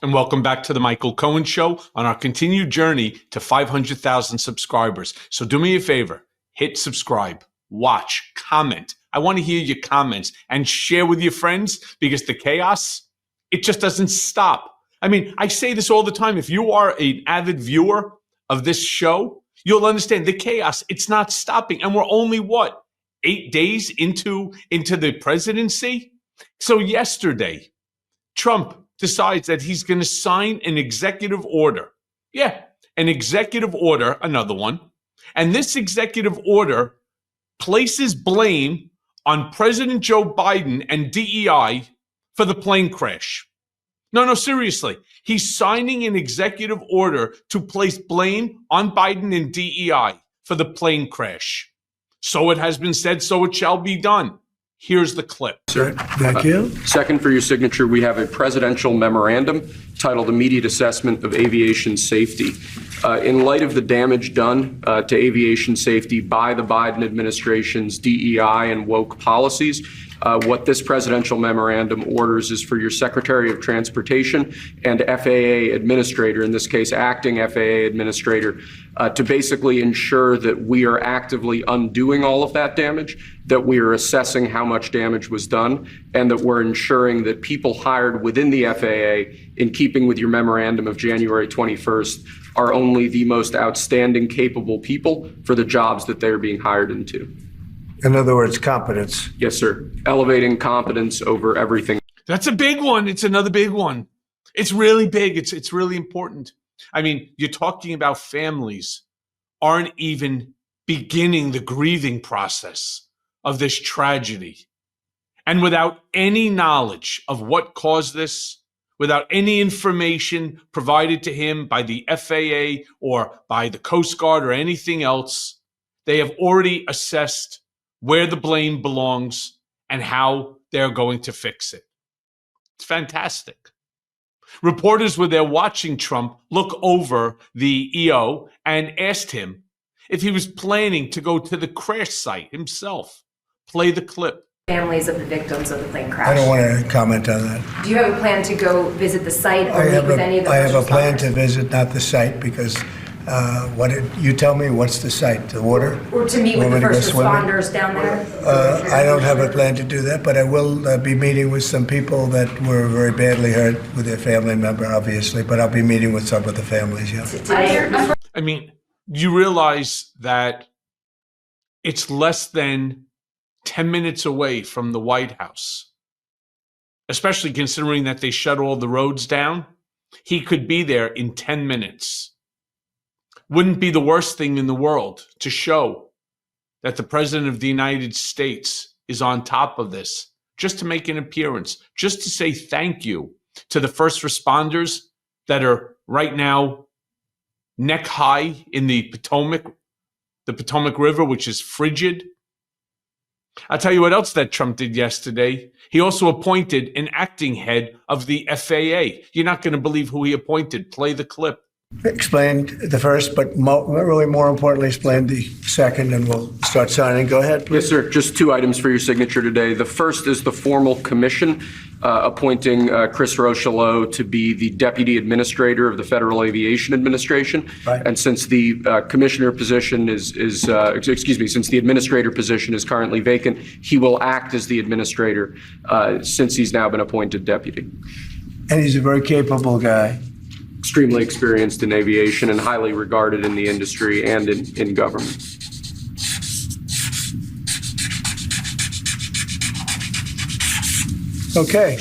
And welcome back to the Michael Cohen Show on our continued journey to 500,000 subscribers. So do me a favor, hit subscribe, watch, comment. I want to hear your comments and share with your friends because the chaos, it just doesn't stop. I mean, I say this all the time. If you are an avid viewer of this show, you'll understand the chaos. It's not stopping. And we're only, 8 days into the presidency? So yesterday, Trump decides that he's going to sign an executive order. Yeah, an executive order, another one. And this executive order places blame on President Joe Biden and DEI for the plane crash. No, seriously. He's signing an executive order to place blame on Biden and DEI for the plane crash. So it has been said, so it shall be done. Here's the clip. Sir, thank you. Second, for your signature, we have a presidential memorandum titled Immediate Assessment of Aviation Safety. In light of the damage done to aviation safety by the Biden administration's DEI and woke policies, what this presidential memorandum orders is for your Secretary of Transportation and FAA administrator, in this case, acting FAA administrator, to basically ensure that we are actively undoing all of that damage, that we are assessing how much damage was done, and that we're ensuring that people hired within the FAA, in keeping with your memorandum of January 21st, are only the most outstanding, capable people for the jobs that they're being hired into. In other words, competence. Yes, sir. Elevating competence over everything. That's a big one. It's another big one. It's really big. It's really important. I mean, you're talking about families aren't even beginning the grieving process of this tragedy. And without any knowledge of what caused this, without any information provided to him by the FAA or by the Coast Guard or anything else, they have already assessed where the blame belongs and how they're going to fix it. It's fantastic. Reporters were there watching Trump look over the EO and asked him if he was planning to go to the crash site himself. Play the clip. Families of the victims of the plane crash. I don't want to comment on that. Do you have a plan to go visit the site or meet with any of the I have a first plan responders? to visit, not the site, because you tell me, what's the site? The water? Or to meet with Want the me to go first swimming? responders down there? I don't have a plan to do that, but I will be meeting with some people that were very badly hurt with their family member, obviously, but I'll be meeting with some of the families, yeah. Today, I mean, you realize that it's less than 10 minutes away from the White House, especially considering that they shut all the roads down. He could be there in 10 minutes. Wouldn't be the worst thing in the world to show that the President of the United States is on top of this, just to make an appearance, just to say thank you to the first responders that are right now neck high in the Potomac River, which is frigid. I'll tell you what else that Trump did yesterday. He also appointed an acting head of the FAA. You're not going to believe who he appointed. Play the clip. Explained the first, but really more importantly, explain the second, and we'll start signing. Go ahead, please. Yes, sir. Just 2 items for your signature today. The first is the formal commission appointing Chris Rochelot to be the Deputy Administrator of the Federal Aviation Administration. Right. And since the commissioner position since the administrator position is currently vacant, he will act as the administrator since he's now been appointed deputy. And he's a very capable guy. Extremely experienced in aviation and highly regarded in the industry and in government. Okay.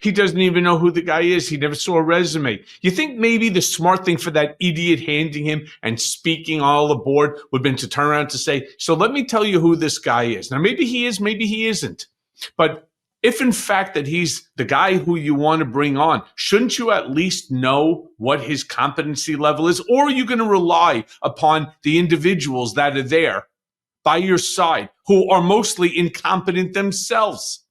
He doesn't even know who the guy is. He never saw a resume. You think maybe the smart thing for that idiot handing him and speaking all aboard would have been to turn around to say, so let me tell you who this guy is. Now, maybe he is, maybe he isn't. But if in fact that he's the guy who you want to bring on, shouldn't you at least know what his competency level is? Or are you going to rely upon the individuals that are there by your side who are mostly incompetent themselves?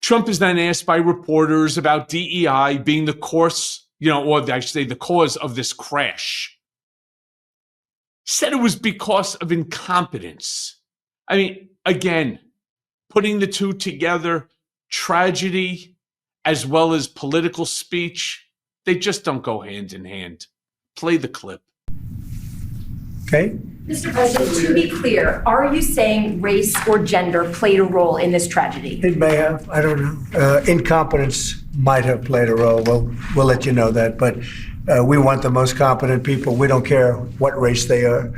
Trump is then asked by reporters about DEI being the cause of this crash. Said it was because of incompetence. I mean, again, putting the two together, tragedy as well as political speech, they just don't go hand in hand. Play the clip. Okay? Mr. President, to be clear, are you saying race or gender played a role in this tragedy? It may have. I don't know. Incompetence might have played a role. We'll let you know that. But we want the most competent people. We don't care what race they are.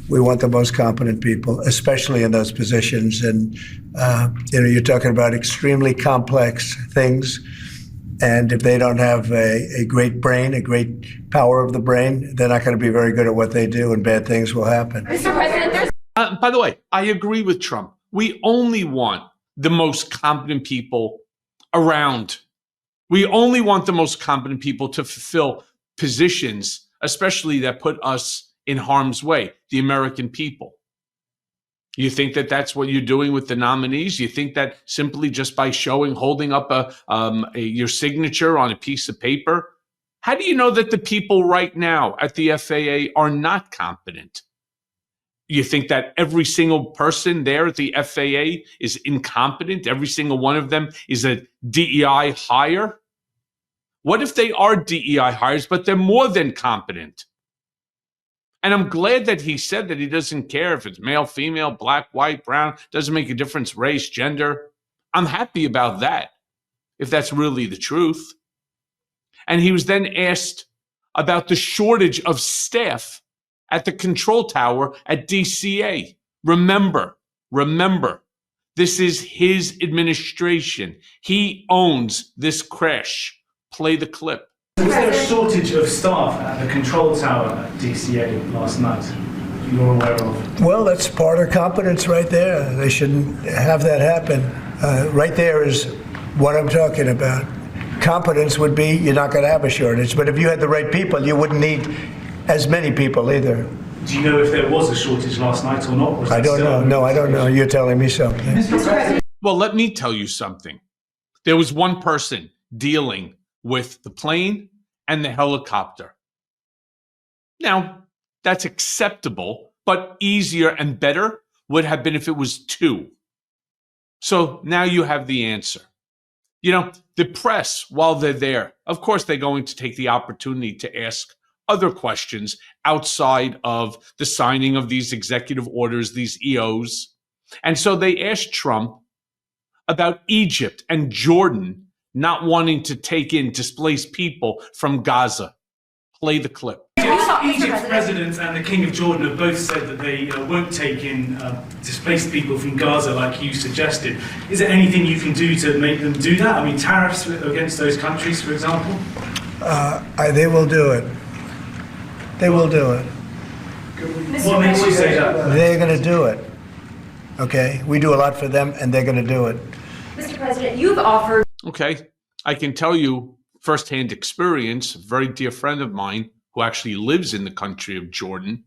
We want the most competent people, especially in those positions. And, you're talking about extremely complex things. And if they don't have a great brain, a great power of the brain, they're not going to be very good at what they do, and bad things will happen. Mr. President, By the way, I agree with Trump. We only want the most competent people around. We only want the most competent people to fulfill positions, especially that put us in harm's way, the American people. You think that that's what you're doing with the nominees? You think that simply just by holding up your signature on a piece of paper? How do you know that the people right now at the FAA are not competent? You think that every single person there at the FAA is incompetent? Every single one of them is a DEI hire? What if they are DEI hires, but they're more than competent? And I'm glad that he said that he doesn't care if it's male, female, black, white, brown, doesn't make a difference, race, gender. I'm happy about that, if that's really the truth. And he was then asked about the shortage of staff at the control tower at DCA. Remember, this is his administration. He owns this crash. Play the clip. Was there a shortage of staff at the control tower at DCA last night you're aware of? Well, that's part of competence right there. They shouldn't have that happen. Right there is what I'm talking about. Competence would be you're not going to have a shortage. But if you had the right people, you wouldn't need as many people either. Do you know if there was a shortage last night or not? I don't know. No, I don't know. You're telling me something. Well, let me tell you something. There was one person dealing with the plane and the helicopter. Now, that's acceptable, but easier and better would have been if it was two. So now you have the answer. You know, the press, while they're there, of course, they're going to take the opportunity to ask other questions outside of the signing of these executive orders, these EOs. And so they asked Trump about Egypt and Jordan not wanting to take in displaced people from Gaza. Play the clip. Egypt's president and the King of Jordan have both said that they won't take in displaced people from Gaza like you suggested. Is there anything you can do to make them do that? I mean, tariffs against those countries, for example? They will do it. They will do it. What makes you say that? They're going to do it. Okay? We do a lot for them, and they're going to do it. Mr. President, you've offered. Okay, I can tell you firsthand experience, a very dear friend of mine who actually lives in the country of Jordan,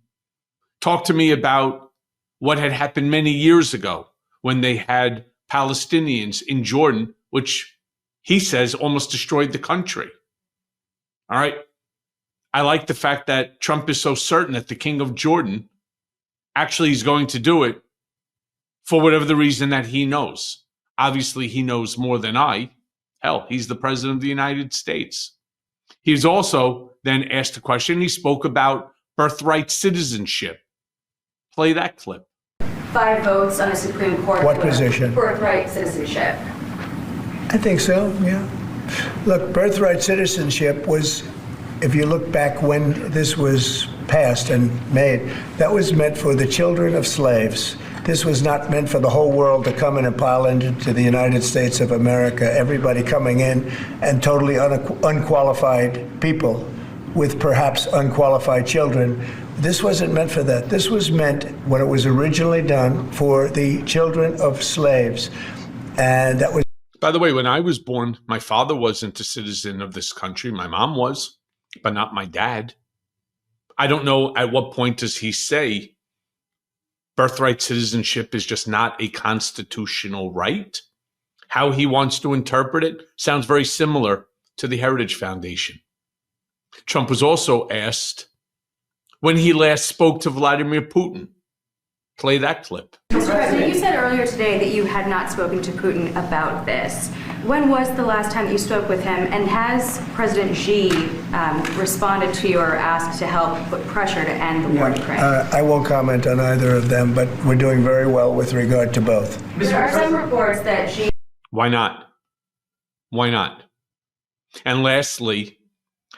talked to me about what had happened many years ago when they had Palestinians in Jordan, which he says almost destroyed the country. All right. I like the fact that Trump is so certain that the King of Jordan actually is going to do it for whatever the reason that he knows. Obviously, he knows more than I. Hell, he's the president of the United States. He's also then asked a question. He spoke about birthright citizenship. Play that clip. 5 votes on a Supreme Court. What position? Birthright citizenship. I think so, yeah. Look, birthright citizenship was, if you look back when this was passed and made, that was meant for the children of slaves. This was not meant for the whole world to come in and pile into the United States of America, everybody coming in and totally unqualified people with perhaps unqualified children. This wasn't meant for that. This was meant, when it was originally done, for the children of slaves. And that was. By the way, when I was born, my father wasn't a citizen of this country. My mom was, but not my dad. I don't know at what point does he say birthright citizenship is just not a constitutional right. How he wants to interpret it sounds very similar to the Heritage Foundation. Trump was also asked when he last spoke to Vladimir Putin. Play that clip. Mr. President, you said earlier today that you had not spoken to Putin about this. When was the last time that you spoke with him, and has President Xi responded to your ask to help put pressure to end the war in Ukraine? I won't comment on either of them, but we're doing very well with regard to both. There are some reports that Xi... Why not? Why not? And lastly,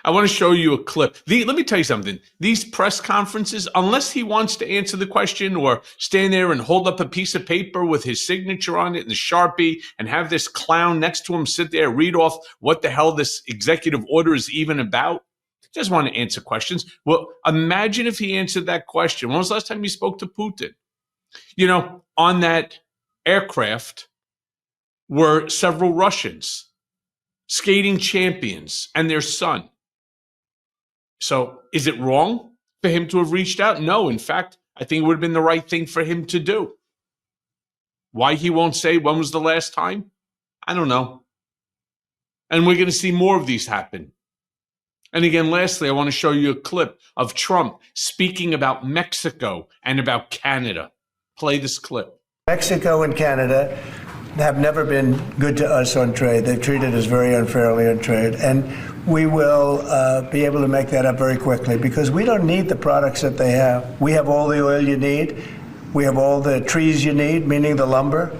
I want to show you a clip. Let me tell you something. These press conferences, unless he wants to answer the question or stand there and hold up a piece of paper with his signature on it and the Sharpie and have this clown next to him sit there, read off what the hell this executive order is even about, he doesn't want to answer questions. Well, imagine if he answered that question. When was the last time you spoke to Putin? You know, on that aircraft were several Russians, skating champions, and their son. So is it wrong for him to have reached out? No, in fact, I think it would have been the right thing for him to do. Why he won't say when was the last time? I don't know. And we're going to see more of these happen. And again, lastly, I want to show you a clip of Trump speaking about Mexico and about Canada. Play this clip. Mexico and Canada have never been good to us on trade. They've treated us very unfairly on trade. And we will be able to make that up very quickly because we don't need the products that they have. We have all the oil you need. We have all the trees you need, meaning the lumber.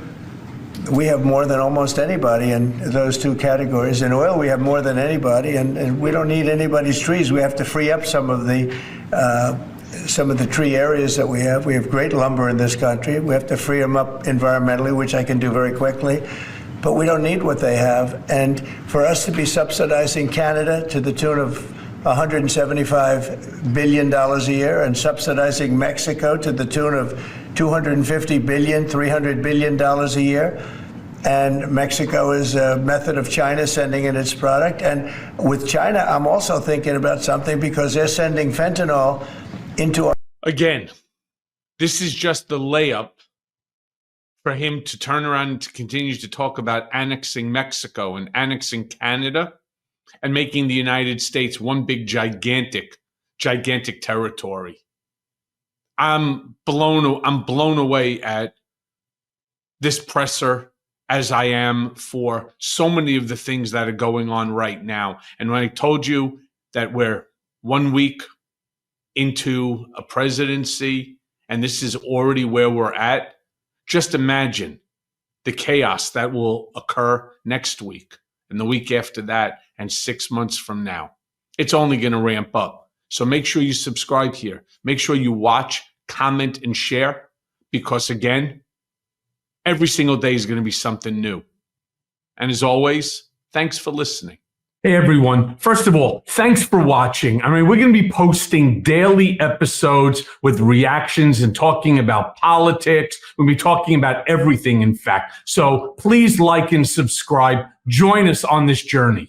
We have more than almost anybody in those two categories. In oil, we have more than anybody, and we don't need anybody's trees. We have to free up some of the tree areas that we have. We have great lumber in this country. We have to free them up environmentally, which I can do very quickly. But we don't need what they have. And for us to be subsidizing Canada to the tune of $175 billion a year and subsidizing Mexico to the tune of $250 billion, $300 billion a year. And Mexico is a method of China sending in its product. And with China, I'm also thinking about something because they're sending fentanyl into our... Again, this is just the layup for him to turn around and to continue to talk about annexing Mexico and annexing Canada and making the United States one big gigantic territory. I'm blown away at this presser as I am for so many of the things that are going on right now. And when I told you that we're 1 week into a presidency and this is already where we're at, just imagine the chaos that will occur next week and the week after that and 6 months from now. It's only going to ramp up. So make sure you subscribe here. Make sure you watch, comment, and share because, again, every single day is going to be something new. And as always, thanks for listening. Hey, everyone. First of all, thanks for watching. I mean, we're going to be posting daily episodes with reactions and talking about politics. We'll be talking about everything, in fact. So please like and subscribe. Join us on this journey.